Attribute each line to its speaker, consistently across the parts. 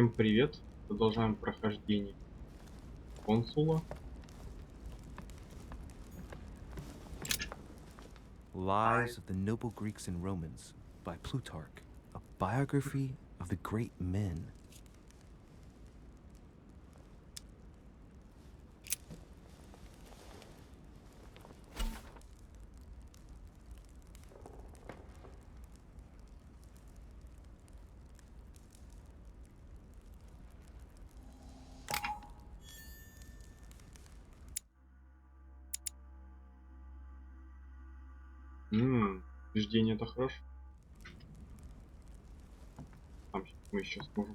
Speaker 1: Всем привет! Продолжаем прохождение консула.
Speaker 2: Lives of the Noble Greeks and Romans by Plutarch, a biography of the great men.
Speaker 1: Убеждение это хорошо. Там мы еще сможем.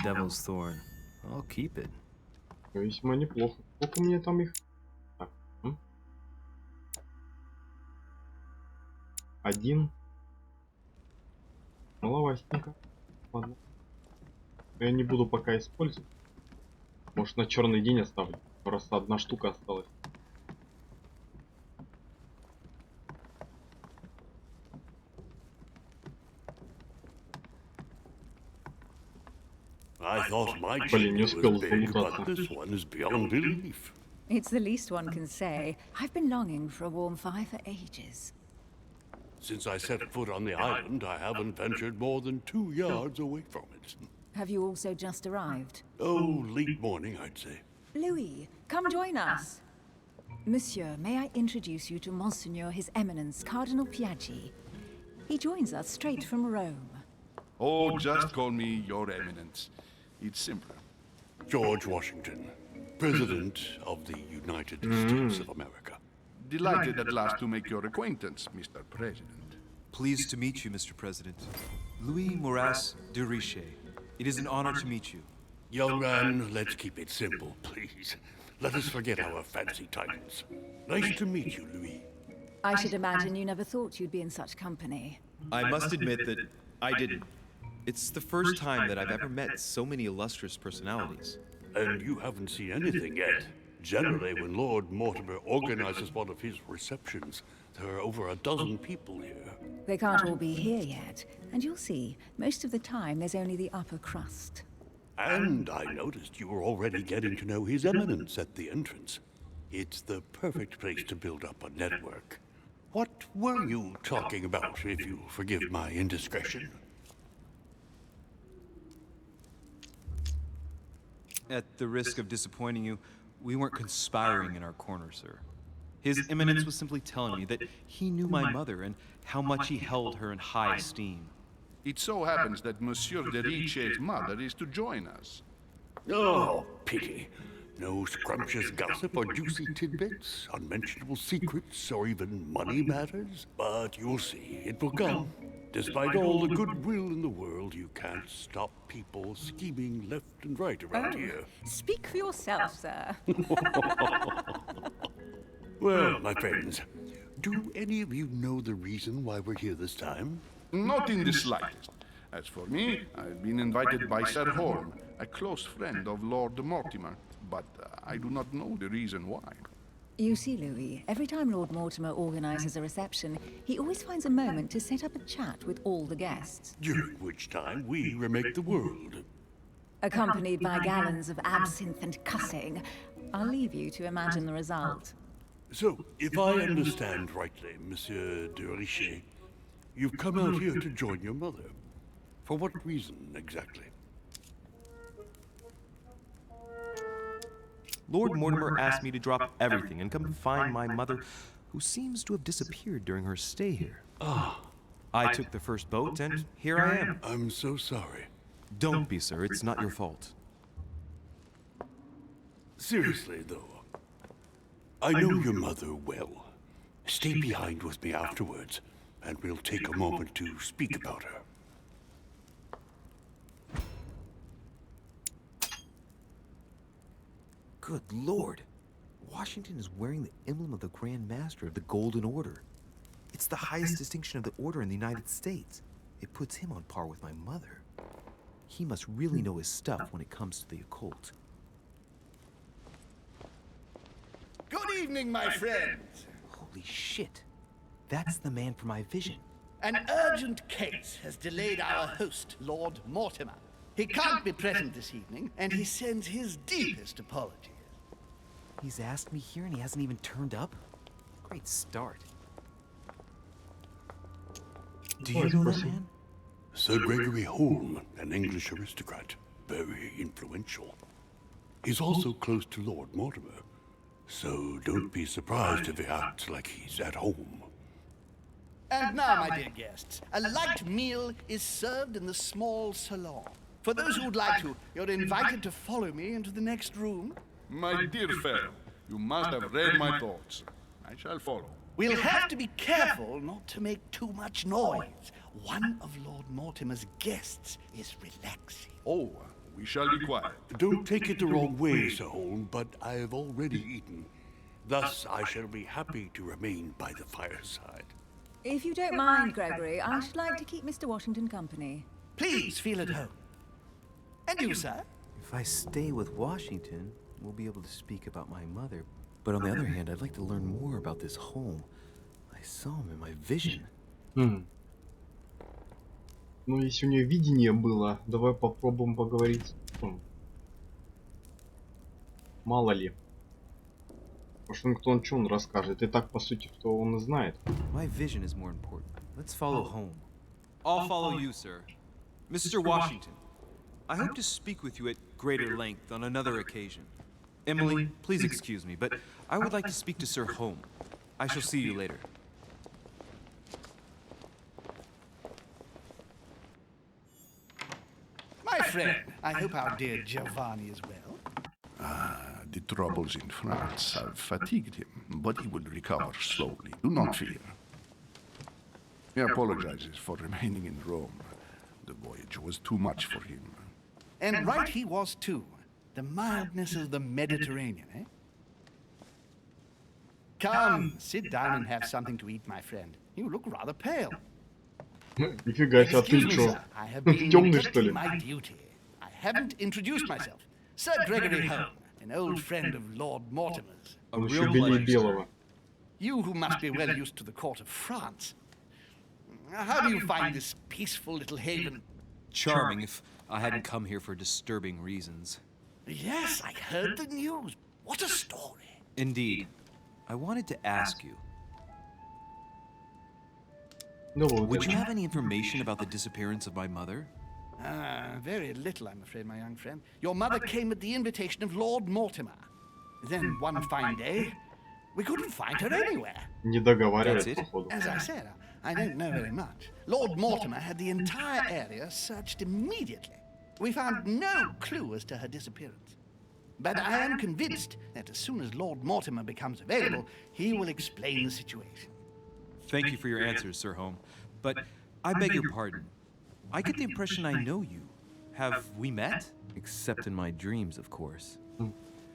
Speaker 2: Devil's Thorn. I'll keep it.
Speaker 1: Весьма неплохо. Сколько у меня там их? Так. Один. Маловастенько. Ладно. Но я не буду пока использовать. Может, на черный день оставлю. Просто одна штука осталась.
Speaker 3: I thought my
Speaker 1: Блин, не
Speaker 3: chicken
Speaker 1: успел
Speaker 3: was big, but
Speaker 1: залутаться.
Speaker 3: this one is beyond belief.
Speaker 4: It's the least one can say. I've been longing for a warm fire for ages.
Speaker 3: Since I set foot on the island, I haven't ventured more than 2 yards away from it.
Speaker 4: Have you also just arrived?
Speaker 3: Oh, late morning, I'd say.
Speaker 4: Louis, come join us. Monsieur, may I introduce you to Monseigneur His Eminence Cardinal Piaggi? He joins us straight from Rome.
Speaker 5: Oh, just call me Your Eminence. It's simpler.
Speaker 3: George Washington, President of the United States of America.
Speaker 5: Delighted at last to make your acquaintance, Mr. President.
Speaker 6: Pleased to meet you, Mr. President. Louis Moras de Riche. It is an honor to meet you.
Speaker 3: Young man, let's keep it simple, please. Let us forget our fancy titles. Nice to meet you, Louis.
Speaker 4: I should imagine you never thought you'd be in such company.
Speaker 6: I must admit that I didn't. It's the first time that I've ever met so many illustrious personalities.
Speaker 3: And you haven't seen anything yet. Generally, when Lord Mortimer organizes one of his receptions, there are over a dozen people here.
Speaker 4: They can't all be here yet, and you'll see, most of the time there's only the upper crust.
Speaker 3: And I noticed you were already getting to know His Eminence at the entrance. It's the perfect place to build up a network. What were you talking about, if you forgive my indiscretion?
Speaker 6: At the risk of disappointing you, we weren't conspiring in our corner, sir. His Eminence was simply telling me that he knew my mother and how much he held her in high esteem.
Speaker 5: It so happens that Monsieur de Riche's mother is to join us.
Speaker 3: Oh, pity. No scrumptious gossip or juicy tidbits, unmentionable secrets, or even money matters. But you'll see, it will come. Despite all the goodwill in the world, you can't stop people scheming left and right around here.
Speaker 4: Speak for yourself, sir.
Speaker 3: Well, my friends, do any of you know the reason why we're here this time?
Speaker 5: Not in the slightest. As for me, I've been invited by Sir Horn, a close friend of Lord Mortimer, but I do not know the reason why.
Speaker 4: You see, Louis, every time Lord Mortimer organizes a reception, he always finds a moment to set up a chat with all the guests.
Speaker 3: During which time we remake the world.
Speaker 4: Accompanied by gallons of absinthe and cussing. I'll leave you to imagine the result.
Speaker 3: So, if I understand rightly, Monsieur de Riche, you've come out here to join your mother. For what reason, exactly?
Speaker 2: Lord Mortimer asked me to drop everything and come find my mother, who seems to have disappeared during her stay here. I took the first boat, and here I am.
Speaker 3: I'm so sorry.
Speaker 2: Don't be, sir. It's not your fault.
Speaker 3: Seriously, though, I know your mother well. Stay behind with me afterwards, and we'll take a moment to speak about her.
Speaker 2: Good Lord. Washington is wearing the emblem of the Grand Master of the Golden Order. It's the highest distinction of the order in the United States. It puts him on par with my mother. He must really know his stuff when it comes to the occult.
Speaker 7: evening, my friends.
Speaker 2: Holy shit. That's the man from my vision.
Speaker 7: An urgent case has delayed our host, Lord Mortimer. He can't be present this evening, and he sends his deepest apologies.
Speaker 2: He's asked me here and he hasn't even turned up? Great start. Do you know that man?
Speaker 3: Sir Gregory Holm, an English aristocrat, very influential. He's also close to Lord Mortimer, so don't be surprised if he acts like he's at home.
Speaker 7: And now, my dear guests, a light meal is served in the small salon. For those who would like to, you're invited to follow me into the next room.
Speaker 5: My dear fellow, you must have read my thoughts. I shall follow.
Speaker 7: We'll have to be careful not to make too much noise. One of Lord Mortimer's guests is relaxing.
Speaker 5: Oh, we shall be quiet.
Speaker 3: Don't take it the wrong way, Sir Holm, but I have already eaten. Thus, I shall be happy to remain by the fireside.
Speaker 4: If you don't mind, Gregory, I should like to keep Mr. Washington company.
Speaker 7: Please feel at home. And you, sir?
Speaker 2: If I stay with Washington, we'll be able to speak about my mother. But on the other hand, I'd like to learn more about this home. I saw him in my vision.
Speaker 1: Ну, если у нее видение было, давай попробуем поговорить. Мало ли. Вашингтон, что он расскажет? И так, по сути, кто он и знает.
Speaker 2: My vision is more important. Let's follow home.
Speaker 6: I'll follow you, sir. Mr. Washington, I hope to speak with you at greater length on another occasion. Emily, please excuse me, but I would like to speak to Sir Holm. I shall see you later.
Speaker 7: My friend, I hope our dear Giovanni is well.
Speaker 5: The troubles in France have fatigued him, but he will recover slowly. Do not fear. He apologizes for remaining in Rome. The voyage was too much for him.
Speaker 7: And right he was too. The mildness of the Mediterranean, eh? Come, sit down and have something to eat, my friend. You look rather pale.
Speaker 1: Нифига себе, а ты
Speaker 7: Excuse me,
Speaker 1: чё?
Speaker 7: sir. I have been
Speaker 1: Темный, что ли?
Speaker 7: neglecting my duty. I haven't introduced myself. Sir Gregory Holm, an old friend of Lord Mortimer's.
Speaker 6: A
Speaker 1: Он еще
Speaker 6: real
Speaker 1: белее
Speaker 6: pleasure.
Speaker 1: белого.
Speaker 7: You who must be well used to the court of France. How do you find this peaceful little haven?
Speaker 6: Charming if I hadn't come here for disturbing reasons.
Speaker 7: Yes, I heard the news. What a story.
Speaker 6: Indeed. I wanted to ask you,
Speaker 1: Ну вот.
Speaker 6: would you have any information about the disappearance of my mother?
Speaker 7: Very little, I'm afraid, my young friend. Your mother came at the invitation of Lord Mortimer. Then one fine day, we couldn't find her anywhere.
Speaker 1: Не
Speaker 6: That's
Speaker 1: договаривает,
Speaker 6: it?
Speaker 1: походу.
Speaker 7: As I said, I don't know very much. Lord Mortimer had the entire area searched immediately. We found no clue as to her disappearance. But I am convinced that as soon as Lord Mortimer becomes available, he will explain the situation.
Speaker 6: Thank you for your answers, Sir Holm. But I beg your pardon. I get the impression I know you. Have we met?
Speaker 2: Except in my dreams, of course.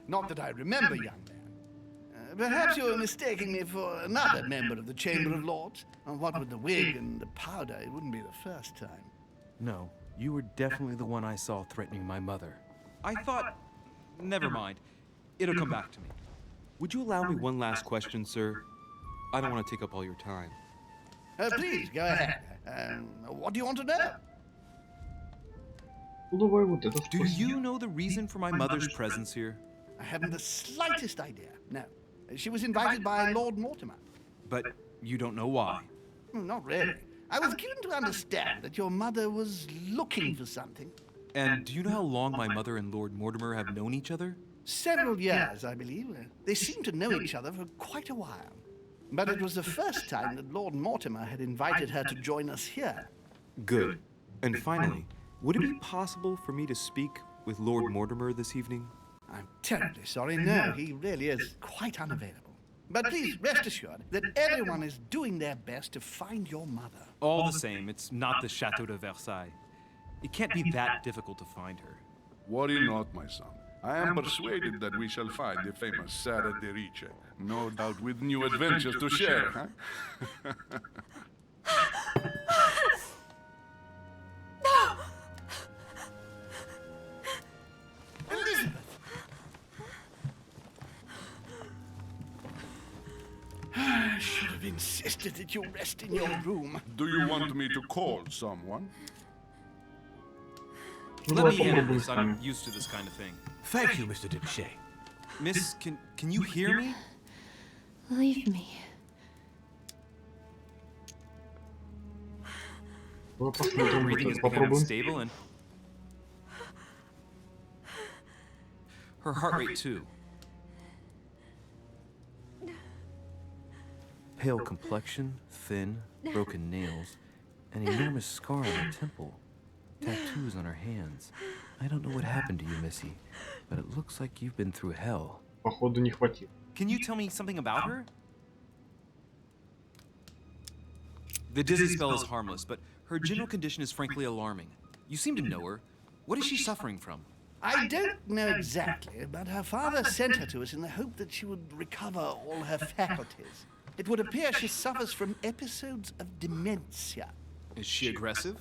Speaker 7: Not that I remember, young man. Perhaps you are mistaking me for another member of the Chamber of Lords. And what with the wig and the powder, it wouldn't be the first time.
Speaker 2: No, you were definitely the one I saw threatening my mother.
Speaker 6: I thought... Never mind. It'll come back to me. Would you allow me one last question, sir? I don't want to take up all your time.
Speaker 7: Please, go ahead. What do you want to know?
Speaker 1: Ну давай вот это
Speaker 6: Do
Speaker 1: спроси.
Speaker 6: you know the reason for my mother's presence here?
Speaker 7: I haven't the slightest idea. No. She was invited by Lord Mortimer.
Speaker 6: But you don't know why.
Speaker 7: Not really. I was given to understand that your mother was looking for something.
Speaker 6: And do you know how long my mother and Lord Mortimer have known each other?
Speaker 7: Several years, I believe. They seemed to know each other for quite a while. But it was the first time that Lord Mortimer had invited her to join us here.
Speaker 6: Good. And finally, would it be possible for me to speak with Lord Mortimer this evening?
Speaker 7: I'm terribly sorry. No, he really is quite unavailable. But please rest assured that everyone is doing their best to find your mother.
Speaker 6: All the same, it's not the Chateau de Versailles. It can't be that difficult to find her.
Speaker 5: Worry not, my son. I am persuaded that we shall find the famous Sarah de Riche, no doubt with new adventures to share, huh?
Speaker 7: Elizabeth! should have insisted that you rest in your room.
Speaker 5: Do you want me to call someone?
Speaker 1: Ну,
Speaker 6: Let
Speaker 1: давай
Speaker 6: me handle
Speaker 1: попробуем
Speaker 6: this.
Speaker 1: с вами.
Speaker 6: I'm used to this kind of thing.
Speaker 3: Thank you, Mr. Dipshay.
Speaker 6: Miss, can you hear me?
Speaker 8: Leave me.
Speaker 1: Давай посмотрим,
Speaker 6: Breathing is becoming
Speaker 1: попробуем.
Speaker 6: unstable and her heart rate too. Pale complexion, thin, broken nails, an enormous scar on her temple, tattoos on her hands. I don't know what happened to you, Missy, but it looks like you've been through hell.
Speaker 1: Походу не хватит.
Speaker 6: Can you tell me something about her? The dizzy spell is harmless, but her general condition is frankly alarming. You seem to know her. What is she suffering from?
Speaker 7: I don't know exactly, but her father sent her to us in the hope that she would recover all her faculties. It would appear she suffers from episodes of dementia.
Speaker 6: Is she aggressive?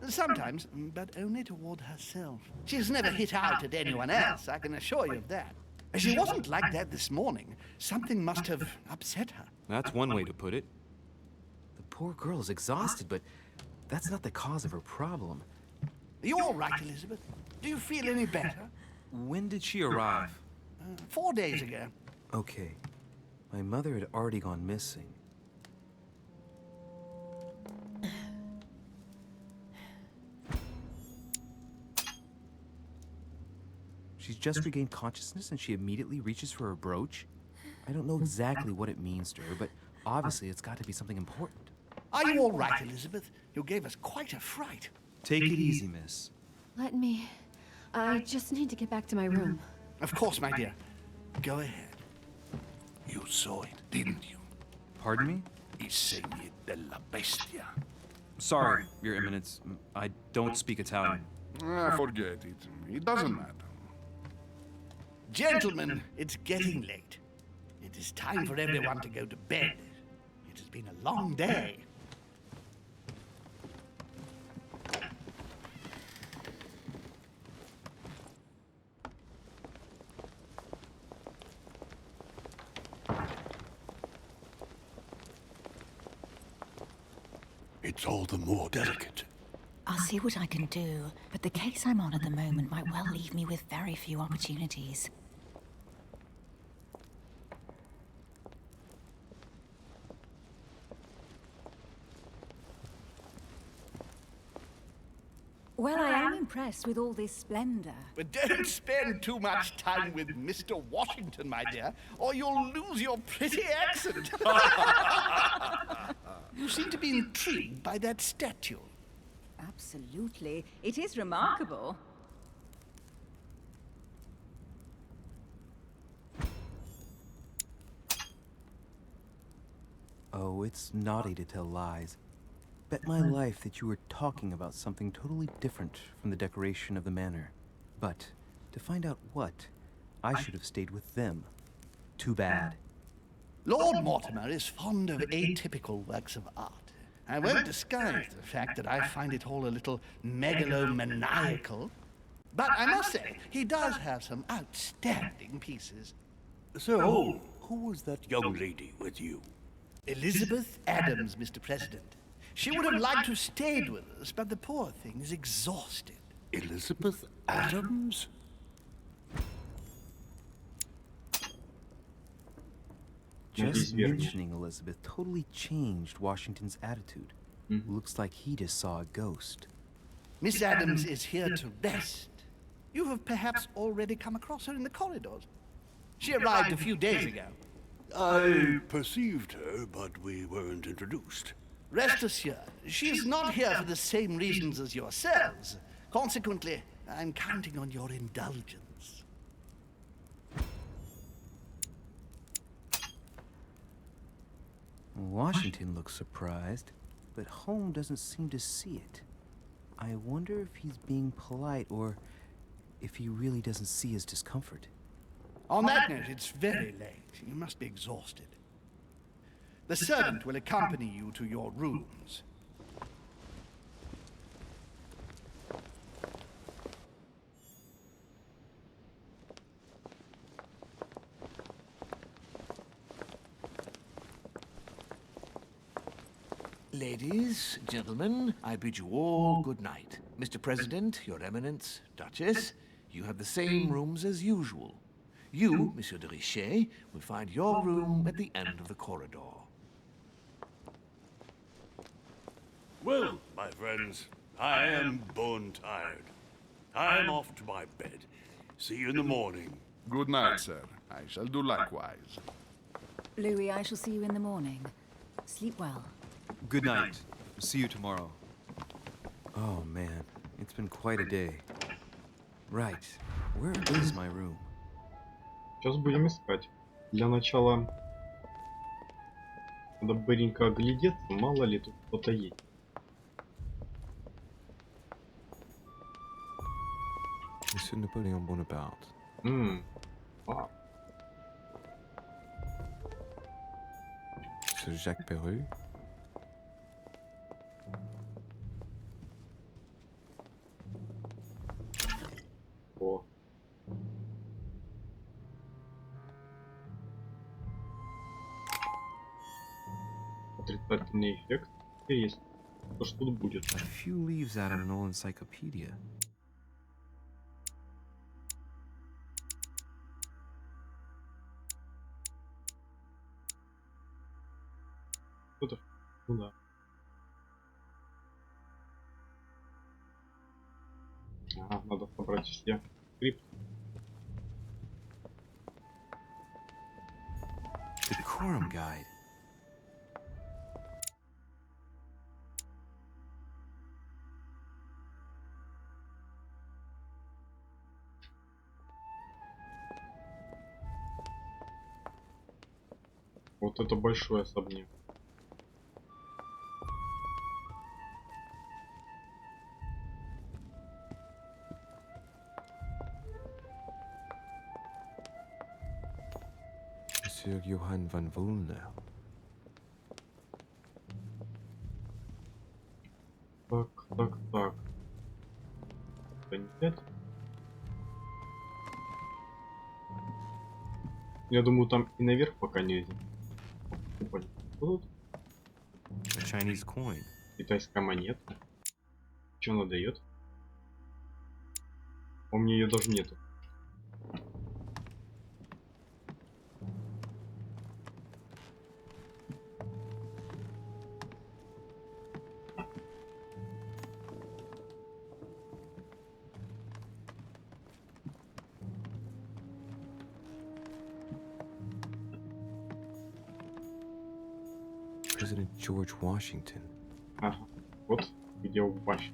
Speaker 7: Sometimes, but only toward herself. She has never hit out at anyone else, I can assure you of that. She wasn't like that this morning. Something must have upset her.
Speaker 6: That's one way to put it. The poor girl is exhausted, but that's not the cause of her problem.
Speaker 7: Are you all right, Elizabeth? Do you feel any better?
Speaker 6: When did she arrive?
Speaker 7: 4 days ago.
Speaker 6: Okay. My mother had already gone missing. She's just regained consciousness and she immediately reaches for her brooch? I don't know exactly what it means to her, but obviously it's got to be something important.
Speaker 7: Are you all right, Elizabeth? You gave us quite a fright.
Speaker 6: Take it easy, miss.
Speaker 8: Let me. I just need to get back to my room.
Speaker 7: Of course, my dear. Go ahead.
Speaker 5: You saw it, didn't you?
Speaker 6: Pardon me?
Speaker 5: I segni della bestia.
Speaker 6: Sorry, Your Eminence. I don't speak Italian.
Speaker 5: Forget it. It doesn't matter.
Speaker 7: Gentlemen, it's getting late. It is time for everyone to go to bed. It has been a long day.
Speaker 3: It's all the more delicate.
Speaker 4: I'll see what I can do, but the case I'm on at the moment might well leave me with very few opportunities. Well, I am impressed with all this splendor.
Speaker 7: But don't spend too much time with Mr. Washington, my dear, or you'll lose your pretty accent. You seem to be intrigued by that statue.
Speaker 4: Absolutely. It is remarkable.
Speaker 6: Oh, it's naughty to tell lies. Bet my life that you were talking about something totally different from the decoration of the manor. But to find out what, I should have stayed with them. Too bad.
Speaker 7: Lord Mortimer is fond of atypical works of art. I won't disguise the fact that I find it all a little megalomaniacal. But I must say, he does have some outstanding pieces.
Speaker 3: So, who was that young lady with you?
Speaker 7: Elizabeth Adams, Mr. President. She would have liked to have stayed with us, but the poor thing is exhausted.
Speaker 3: Elizabeth Adams?
Speaker 6: Just mentioning Elizabeth totally changed Washington's attitude. Looks like he just saw a ghost.
Speaker 7: Miss Adams is here to rest. You have perhaps already come across her in the corridors. She arrived a few days ago.
Speaker 3: I perceived her, but we weren't introduced.
Speaker 7: Rest assured, she is not here for the same reasons as yourselves. Consequently, I'm counting on your indulgence.
Speaker 6: Washington looks surprised, but Holmes doesn't seem to see it. I wonder if he's being polite or if he really doesn't see his discomfort.
Speaker 7: On that note, it's very late. You must be exhausted. The servant will accompany you to your rooms.
Speaker 9: Ladies, gentlemen, I bid you all good night. Mr. President, Your Eminence, Duchess, you have the same rooms as usual. You, Monsieur de Richet, will find your room at the end of the corridor.
Speaker 3: Well, my friends, I am bone tired. I'm off to my bed. See you in the morning.
Speaker 5: Good night, sir. I shall do likewise.
Speaker 4: Louis, I shall see you in the morning. Sleep well.
Speaker 6: Good night. See you tomorrow. Oh man, it's been quite a day. Right, where is my room?
Speaker 1: Сейчас будем искать. Для начала надо быренько оглядеться, мало ли тут кто-то есть.
Speaker 6: Monsieur Napoléon Bonaparte.
Speaker 1: Вау.
Speaker 6: Sir Jacques Perru.
Speaker 1: О. Отрицательный эффект. Есть. Что ж тут будет?
Speaker 6: A few leaves out of an old encyclopedia.
Speaker 1: Что-то. Ну да. Надо собрать все скрипт.
Speaker 6: The Quorum Guide.
Speaker 1: Вот это большой особняк.
Speaker 6: Monsieur Johann van Vulner.
Speaker 1: Так. Понять. Я думаю, там и наверх пока нельзя. Опа, тут
Speaker 6: A Chinese coin.
Speaker 1: китайская монета. Что она дает? У меня ее даже нету.
Speaker 6: President George Washington.
Speaker 1: Ага. Вот где упасть.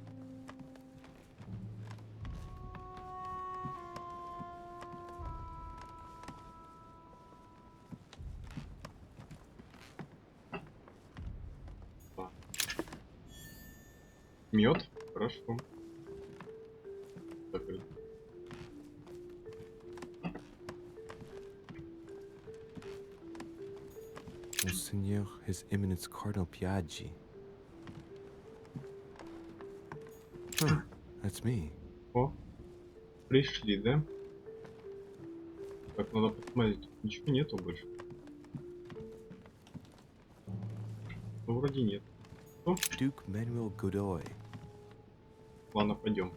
Speaker 1: Мед, хорошо. Так,
Speaker 6: Monseigneur, His Eminence Cardinal Piaggi. Huh, that's me.
Speaker 1: О, пришли, да? Так, надо посмотреть. Ничего нету больше. Ну, вроде нет. Что?
Speaker 6: Duke Manuel Godoy.
Speaker 1: Ладно, пойдем.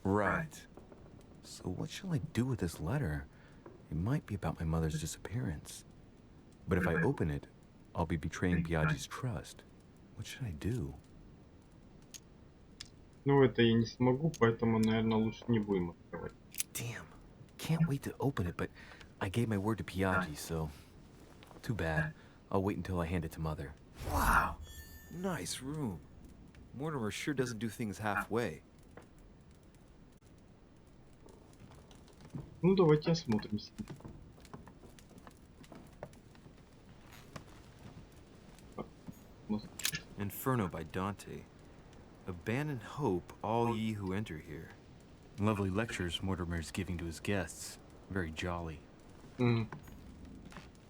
Speaker 6: Right. So what shall I do with this letter? It might be about my mother's disappearance. But if I open it, I'll be betraying Piaggi's trust. What should I do?
Speaker 1: Ну, это я не смогу, поэтому, наверное, лучше не будем открывать.
Speaker 6: Damn. Can't wait to open it, but I gave my word to Piaggi, so... Too bad. I'll wait until I hand it to Mother. Wow. Nice room. Mortimer sure doesn't do things halfway.
Speaker 1: Ну, давайте осмотримся.
Speaker 6: Inferno by Dante. Abandon hope, all ye who enter here. Lovely lectures Mortimer's giving to his guests. Very jolly.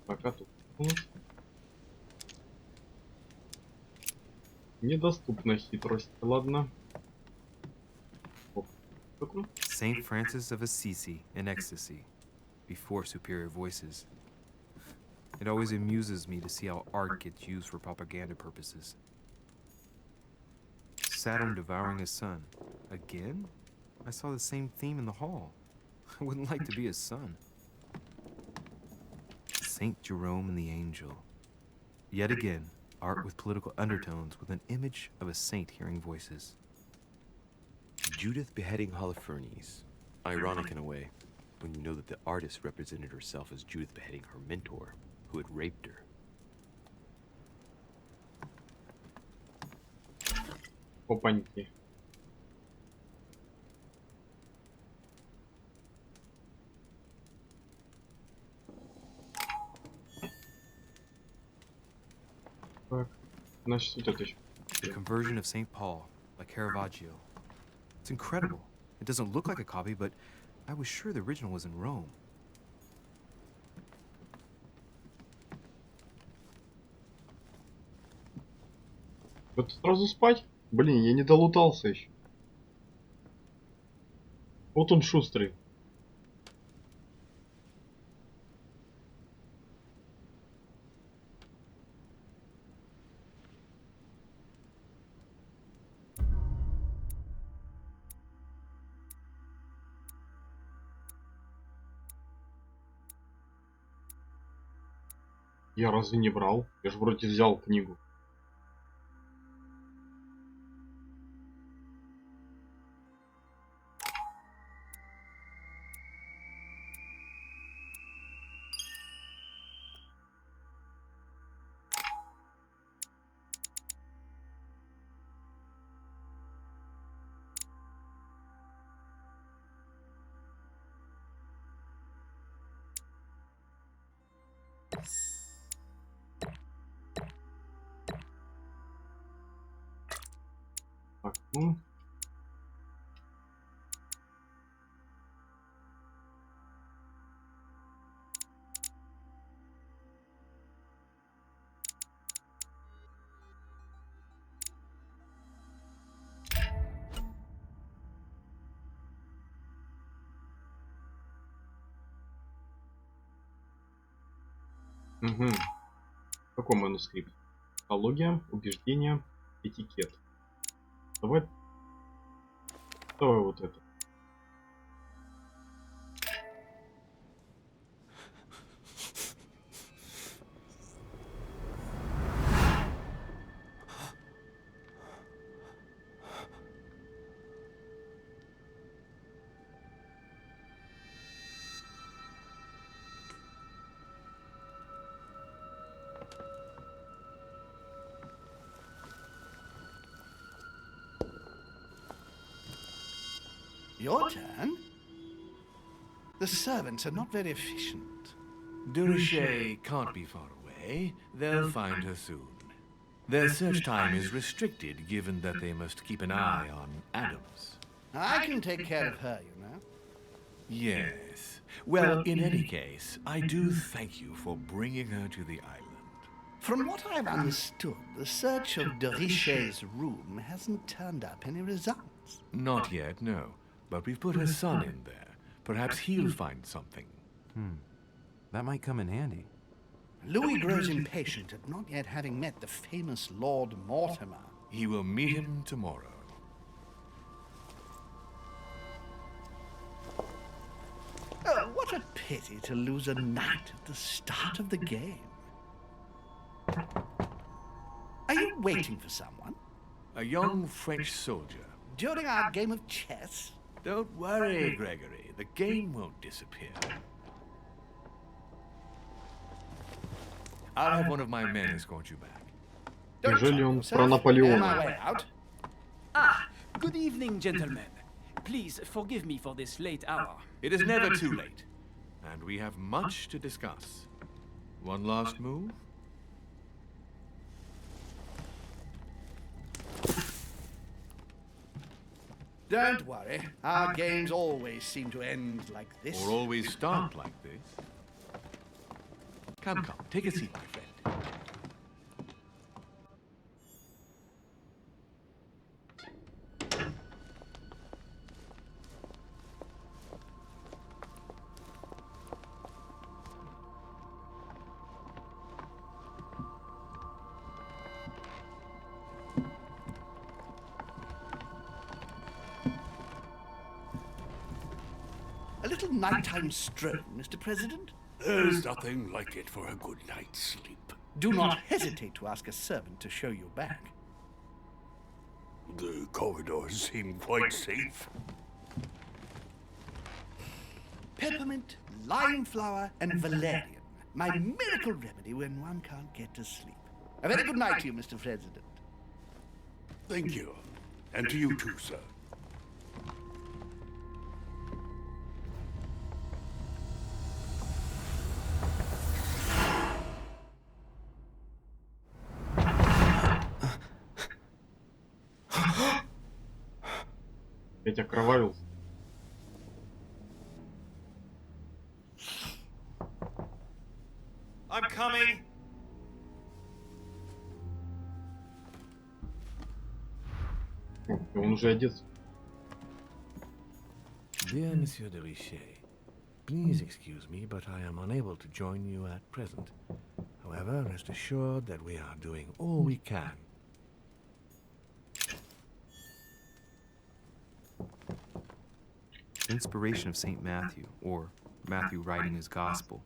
Speaker 1: Пока тут. Недоступна хитрость. Ладно. Оп. Такой.
Speaker 6: Saint Francis of Assisi in ecstasy, before superior voices. It always amuses me to see how art gets used for propaganda purposes. Saturn devouring his son. Again? I saw the same theme in the hall. I wouldn't like to be his son. Saint Jerome and the Angel. Yet again, art with political undertones with an image of a saint hearing voices.
Speaker 10: Judith beheading Holofernes. Ironic in a way, when you know that the artist represented herself as Judith beheading her mentor, who had raped her.
Speaker 1: Опаньки. Так, значит, вот это еще.
Speaker 6: The conversion of St. Paul, by Caravaggio. It's incredible. It doesn't look like a copy, but I was sure the original was in Rome.
Speaker 1: Вот сразу спать? Блин, я не долутался еще. Вот он шустрый. Я разве не брал? Я же вроде взял книгу. Так, ну. Угу. Какой манускрипт? Психология, убеждения, этикет. Давай вот это.
Speaker 7: Your turn? The servants are not very efficient.
Speaker 9: Durocher can't be far away. They'll find her soon. Their search time is restricted, given that they must keep an eye on Adams.
Speaker 7: I can take care of her, you know.
Speaker 9: Yes. Well, in any case, I do thank you for bringing her to the island.
Speaker 7: From what I've understood, the search of de Richet's room hasn't turned up any results.
Speaker 9: Not yet, no. But we've put her son in there. Perhaps he'll find something.
Speaker 6: That might come in handy.
Speaker 7: Louis grows impatient at not yet having met the famous Lord Mortimer.
Speaker 9: He will meet him tomorrow.
Speaker 7: What a pity to lose a knight at the start of the game. Are you waiting for someone?
Speaker 9: A young French soldier.
Speaker 7: During our game of chess?
Speaker 9: Don't worry, Gregory. The game won't disappear. I'll have one of my men escort you back.
Speaker 1: Неужели он про Наполеона?
Speaker 11: Ah, good evening, gentlemen. Please forgive me for this late hour.
Speaker 9: It is never too late, and we have much to discuss. One last move?
Speaker 7: Don't worry. Our games always seem to end like this.
Speaker 9: Or always start like this. Come, take a seat, my friend.
Speaker 7: little nighttime stroll, Mr. President?
Speaker 3: There's nothing like it for a good night's sleep.
Speaker 7: Do not hesitate to ask a servant to show you back.
Speaker 3: The corridors seem quite safe.
Speaker 7: Peppermint, lime flower, and valerian. My miracle remedy when one can't get to sleep. A very good night to you, Mr. President.
Speaker 3: Thank you. And to you too, sir.
Speaker 1: Ведь окровавился.
Speaker 6: I'm coming.
Speaker 1: Он уже одет.
Speaker 9: Dear Monsieur de Richet, please excuse me, but I am unable to join you at present. However, rest assured that we are doing all we can.
Speaker 10: Inspiration of St. Matthew, or Matthew writing his gospel,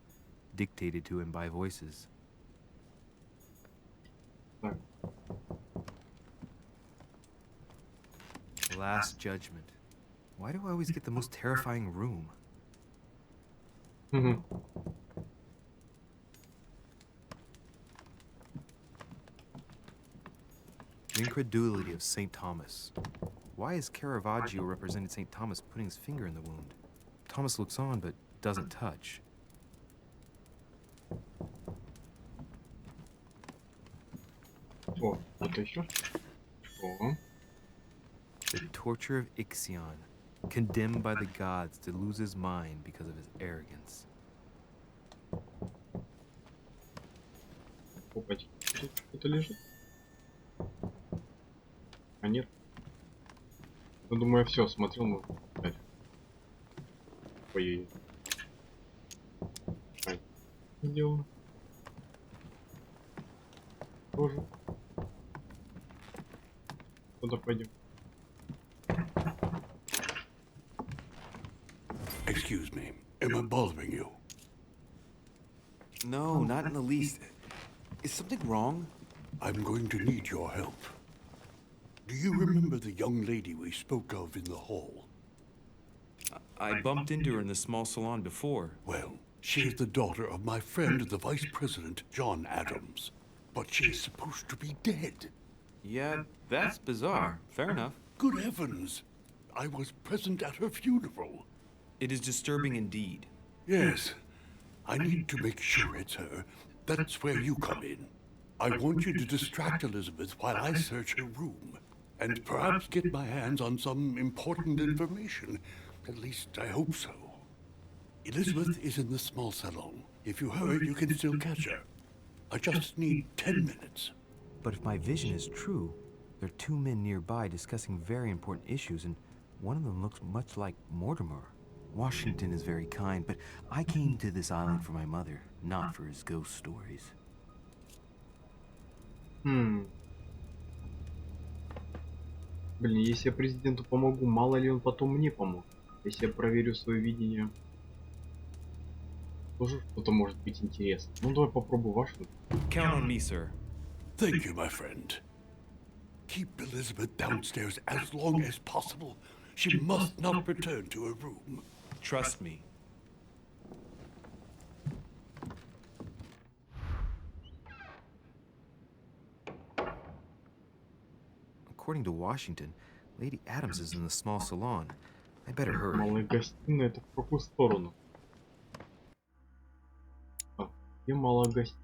Speaker 10: dictated to him by voices.
Speaker 1: Так.
Speaker 10: The Last Judgment. Why do I always get the most terrifying room?
Speaker 1: Мгм.
Speaker 10: The incredulity of St. Thomas. Why is Caravaggio represented St. Thomas putting his finger in the wound? Thomas looks on but doesn't touch.
Speaker 1: О, вот еще. О.
Speaker 10: The torture of Ixion, condemned by the gods to lose his mind because of his arrogance.
Speaker 1: Опачки. Тут кто-то лежит. А нет. Ну, думаю, все, смотрел, ну. Ой-ой-ой. Ай. Дело. Тоже. Куда пойдем?
Speaker 3: Excuse me. Am I bothering you?
Speaker 6: No, not in the least. Is something wrong?
Speaker 3: I'm going to need your help. Do you remember the young lady we spoke of in the hall?
Speaker 6: I bumped into her in the small salon before.
Speaker 3: Well, she is the daughter of my friend, the Vice President, John Adams. But she is supposed to be dead.
Speaker 6: Yeah, that's bizarre. Fair enough.
Speaker 3: Good heavens! I was present at her funeral.
Speaker 6: It is disturbing indeed.
Speaker 3: Yes. I need to make sure it's her. That's where you come in. I want you to distract Elizabeth while I search her room. And perhaps get my hands on some important information. At least I hope so. Elizabeth is in the small salon. If you hurry, you can still catch her. I just need 10 minutes.
Speaker 10: But if my vision is true, there are two men nearby discussing very important issues, and one of them looks much like Mortimer. Washington is very kind, but I came to this island for my mother, not for his ghost stories.
Speaker 1: Блин, если я президенту помогу, мало ли он потом мне поможет. Если я проверю свое видение, тоже что-то может быть интересно. Ну давай попробую Вашингтон.
Speaker 6: Count on me, sir.
Speaker 3: Thank you, my friend. Keep Elizabeth downstairs as long as possible. She must not return to her room.
Speaker 6: Trust me.
Speaker 10: According to Washington, Lady Adams is in the small salon. I better hurry.
Speaker 1: Малая гостиная, это в какую сторону? А, где малая гостиная?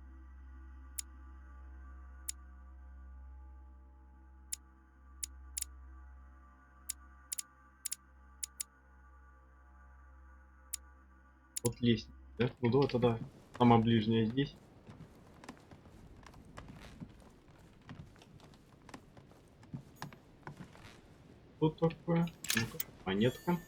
Speaker 1: Вот лестница, да? Ну давай тогда самая ближняя здесь. Что такое? Ну-ка, монетка.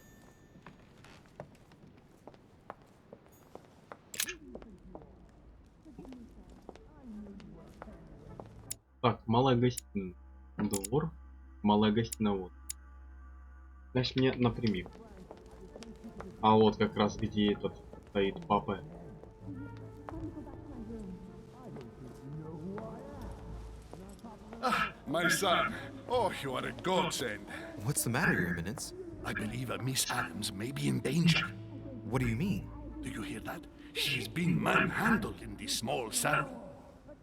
Speaker 1: Так, малая гостиная. Двор. Малая гостиная вот. Значит, мне напрямик. А вот как раз где этот стоит папа.
Speaker 5: My son. Oh, you are a godsend.
Speaker 2: What's the matter, Your Eminence?
Speaker 5: I believe a Miss Adams may be in danger.
Speaker 2: What do you mean?
Speaker 5: Do you hear that? She's being manhandled in this small salon.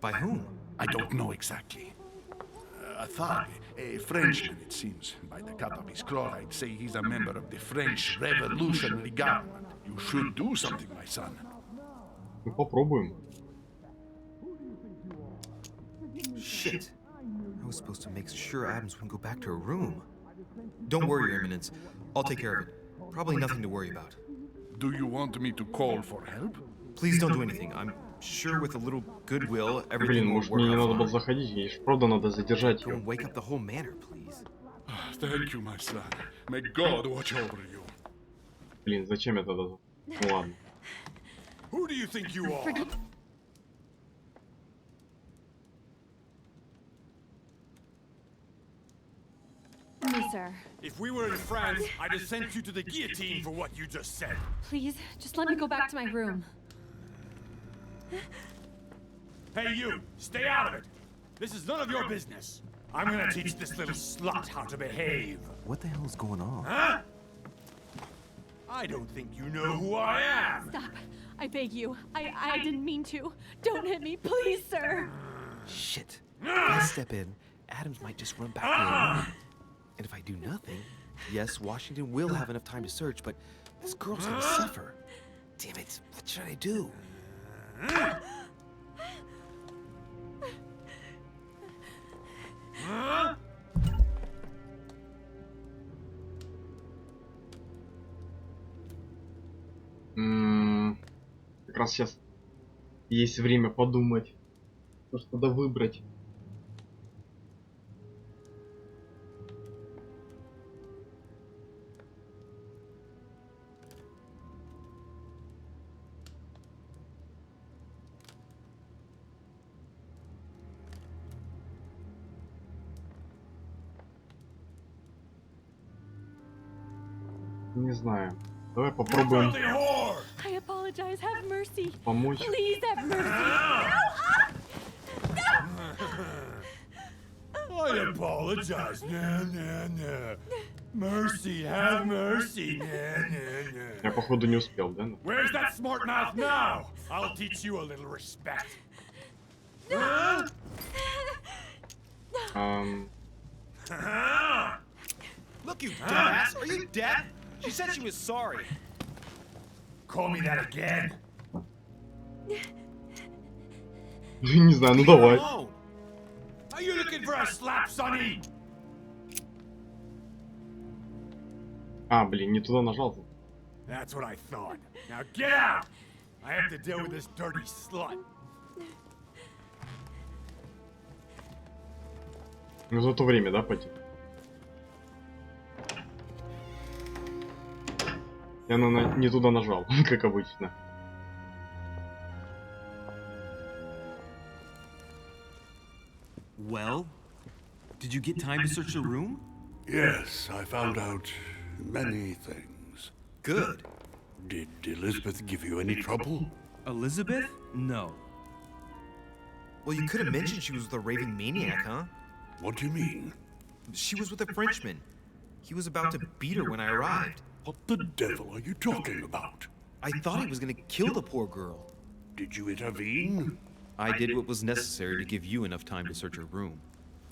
Speaker 2: By whom?
Speaker 5: I don't know exactly. A thug, a Frenchman, it seems. By the cut of his cloth, I'd say he's a member of the French Revolutionary Government. You should do something, my son.
Speaker 1: Ну попробуем.
Speaker 2: Shit. I was supposed to make sure Adams wouldn't go back to her room. Don't worry, Your Eminence. I'll take care of it. Probably nothing to worry about.
Speaker 5: Do you want me to call for help?
Speaker 2: Please don't do anything. I'm sure with a little goodwill,
Speaker 1: Блин,
Speaker 2: everything will
Speaker 1: может
Speaker 2: work
Speaker 1: мне не
Speaker 2: out
Speaker 1: надо было
Speaker 2: fine.
Speaker 1: заходить, ей ж правда надо задержать ее.
Speaker 2: Don't wake up the whole manor, please.
Speaker 5: Thank you, my son. May God watch over you.
Speaker 1: Блин, зачем я тогда? Ну ладно.
Speaker 3: Who do you think you are?
Speaker 8: No, sir.
Speaker 3: If we were in France, I'd have sent you to the guillotine for what you just said.
Speaker 8: Please, just let me go back to my room.
Speaker 3: Hey, you! Stay out of it! This is none of your business. I'm gonna teach this little slut how to behave.
Speaker 10: What the hell is going on?
Speaker 3: Huh? I don't think you know who I am.
Speaker 8: Stop. I beg you. I didn't mean to. Don't hit me, please, sir.
Speaker 2: Shit. If I step in, Adams might just run back to her room. And if I do nothing, yes, Washington will have enough time to search, but this girl's gonna suffer. Damn it, what should I do?
Speaker 1: Как раз сейчас есть время подумать, что надо выбрать. Не знаю. Давай попробуем
Speaker 8: I apologize. Have mercy.
Speaker 1: помочь.
Speaker 8: Please have mercy.
Speaker 3: I apologize. Nah, nah, nah. Mercy, have mercy. Nah, nah, nah.
Speaker 1: Я походу не успел, да?
Speaker 3: Where's that smart mouth now? I'll teach you a little respect. Huh?
Speaker 6: Look, you dumbass! Are you deaf? She said she was sorry.
Speaker 3: Call me that again.
Speaker 1: Не знаю, ну давай.
Speaker 3: Alone. Are you looking for a slap, Sonny?
Speaker 1: А, блин, не туда нажал.
Speaker 3: That's what I thought. Now get out! I have to deal with this dirty slut.
Speaker 1: Ну за то время, да, пойти? Я не туда нажал, как обычно.
Speaker 6: Well, did you get time to search the room?
Speaker 3: Yes, I found out many things.
Speaker 6: Good.
Speaker 3: Did Elizabeth give you any trouble?
Speaker 6: Elizabeth? No.
Speaker 2: Well, you could have mentioned she was with a raving maniac, huh?
Speaker 3: What do you mean?
Speaker 2: She was with a Frenchman. He was about to beat her when I arrived.
Speaker 3: What the devil are you talking about?
Speaker 2: I thought he was gonna kill the poor girl.
Speaker 3: Did you intervene?
Speaker 2: I did what was necessary to give you enough time to search her room.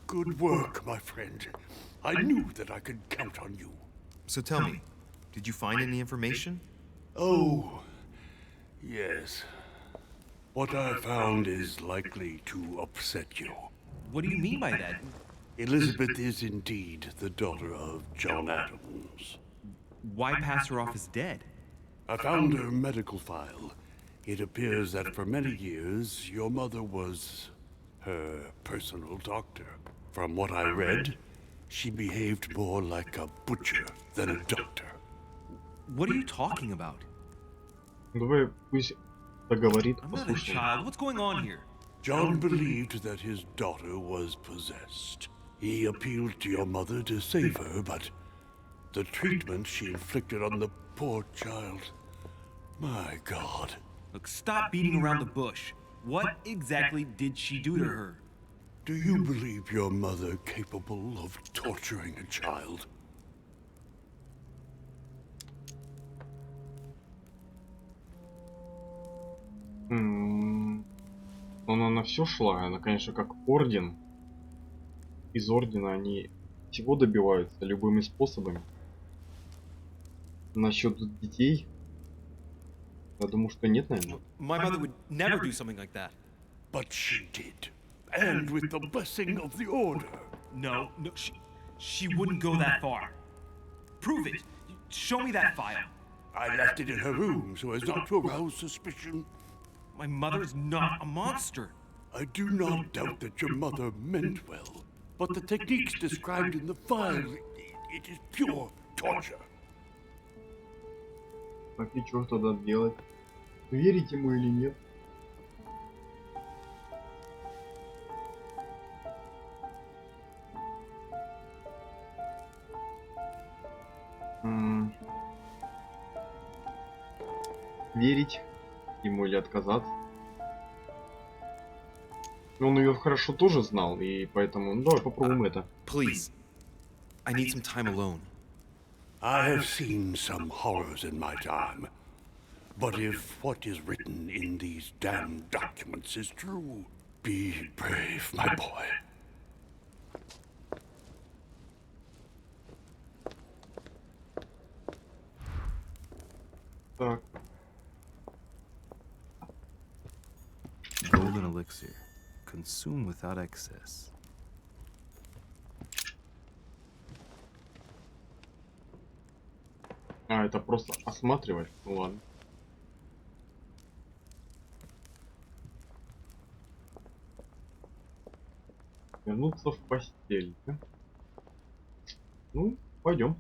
Speaker 3: Good work, my friend. I knew that I could count on you.
Speaker 2: So tell me, did you find any information?
Speaker 3: Oh, yes. What I found is likely to upset you.
Speaker 6: What do you mean by that?
Speaker 3: Elizabeth is indeed the daughter of John Adams.
Speaker 6: Why pass her off as dead?
Speaker 3: I found her medical file. It appears that for many years, your mother was her personal doctor. From what I read, she behaved more like a butcher than a doctor.
Speaker 6: What are you talking about?
Speaker 1: Давай пусть договорит,
Speaker 6: I'm not a
Speaker 1: послушаем.
Speaker 6: child. What's going on here?
Speaker 3: John believed that his daughter was possessed. He appealed to your mother to save her, but the treatment she inflicted on the poor child. My God.
Speaker 6: Look, stop beating around the bush. What exactly did she do to her?
Speaker 3: Do you believe your mother capable of torturing a child?
Speaker 1: Она на все шла, она, конечно, как орден. Из ордена они всего добиваются любыми способами. Насчет детей, я думаю, что нет, наверное.
Speaker 6: My mother would never do something like that.
Speaker 3: But she did. And with the blessing of the Order.
Speaker 6: No, she wouldn't go that far. Prove it. Show me that file.
Speaker 3: I left it in her room so as not to arouse suspicion.
Speaker 6: My mother is not a monster.
Speaker 3: I do not doubt that your mother meant well, but the techniques described in the file, it is pure torture.
Speaker 1: Так и что тогда делать? Верить ему или нет? Верить ему или отказаться? Он ее хорошо тоже знал, и поэтому, ну, давай попробуем это.
Speaker 6: Please, I need some time alone.
Speaker 3: I have seen some horrors in my time, but if what is written in these damned documents is true, be brave, my boy.
Speaker 1: Так.
Speaker 10: Golden elixir. Consume without excess.
Speaker 1: А, это просто осматривать? Ну ладно. Вернуться в постель. Да? Ну, пойдем.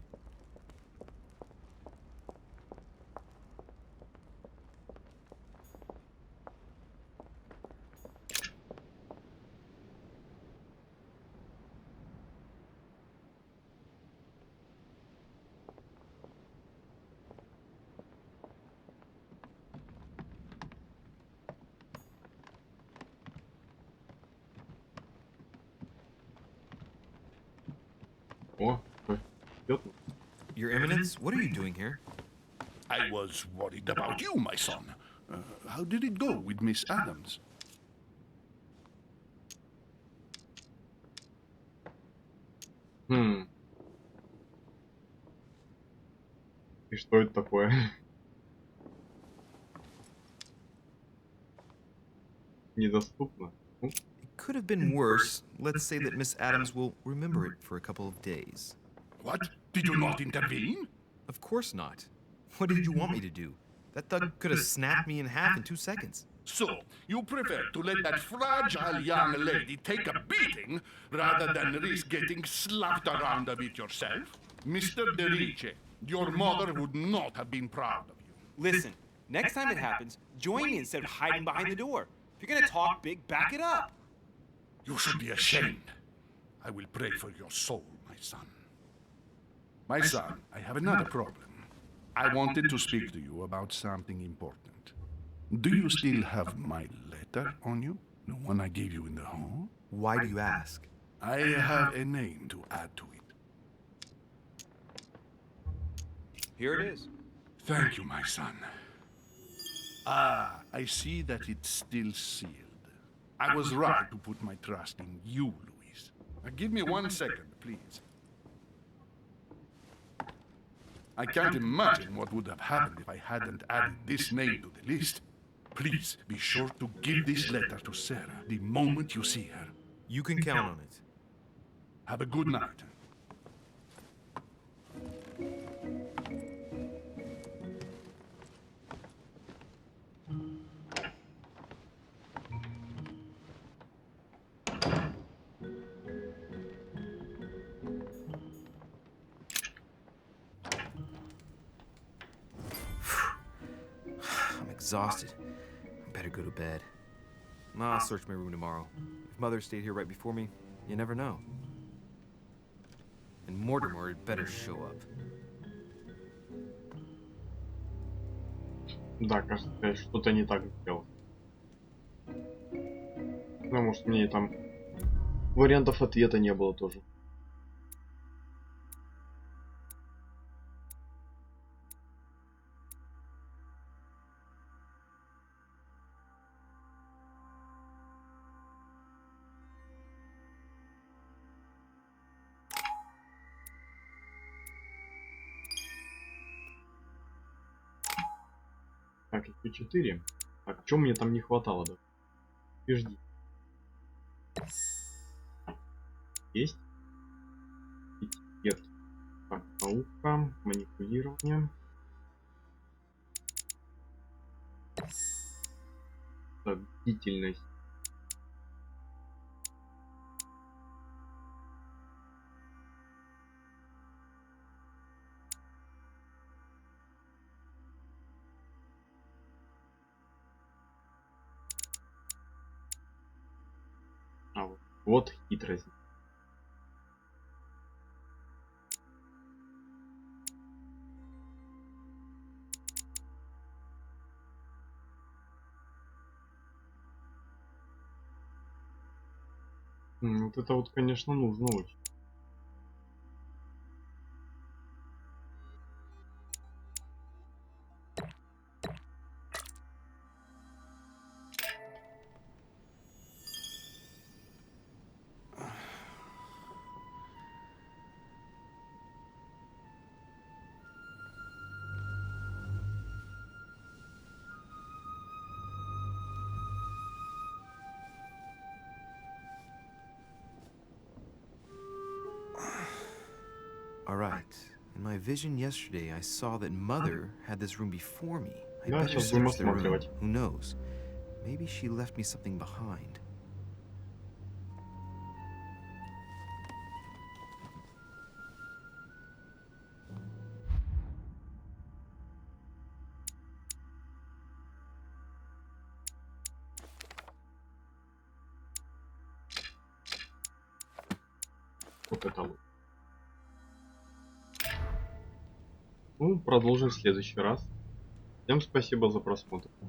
Speaker 1: О, идет.
Speaker 6: Your Eminence, what are you doing here?
Speaker 5: I was worried about you, my son. How did it go with Miss Adams?
Speaker 1: И что это такое? Недоступно.
Speaker 6: It could have been worse. Let's say that Miss Adams will remember it for a couple of days.
Speaker 5: What? Did you not intervene?
Speaker 6: Of course not. What did you want me to do? That thug could have snapped me in half in 2 seconds.
Speaker 5: So, you prefer to let that fragile young lady take a beating rather than risk getting slapped around a bit yourself? Mr. Derice, your mother would not have been proud of you.
Speaker 6: Listen, next time it happens, join me instead of hiding behind the door. If you're gonna talk big, back it up.
Speaker 5: You should be ashamed. I will pray for your soul, my son. My son, I have another problem. I wanted to speak to you about something important. Do you still have my letter on you? The one I gave you in the hall?
Speaker 6: Why do you ask?
Speaker 5: I have a name to add to it.
Speaker 6: Here it is.
Speaker 5: Thank you, my son. Ah, I see that it's still sealed. I was right to put my trust in you, Louise. Now, give me 1 second, please. I can't imagine what would have happened if I hadn't added this name to the list. Please be sure to give this letter to Sarah the moment you see her.
Speaker 6: You can count on it.
Speaker 5: Have a good night.
Speaker 6: I'm exhausted. I better go to bed. I'll search my room tomorrow. If Mother stayed here right before me, you never know. And Mortimer had better show up.
Speaker 1: Да, кажется, я что-то не так сделал. Потому что мне там вариантов ответа не было тоже. Так, еще 4. Так, что мне там не хватало, да? Подожди. Есть? Этикетки. Так, наука, манипулирование. Так, бдительность. А вот хитрость. Вот это вот, конечно, нужно очень.
Speaker 2: All right. In my vision yesterday, I saw that Mother had this room before me. I
Speaker 1: Да,
Speaker 2: better
Speaker 1: сейчас будем
Speaker 2: search the room.
Speaker 1: осматривать.
Speaker 2: Who knows? Maybe she left me something behind.
Speaker 1: Вот это вот. Ну, продолжим в следующий раз. Всем спасибо за просмотр.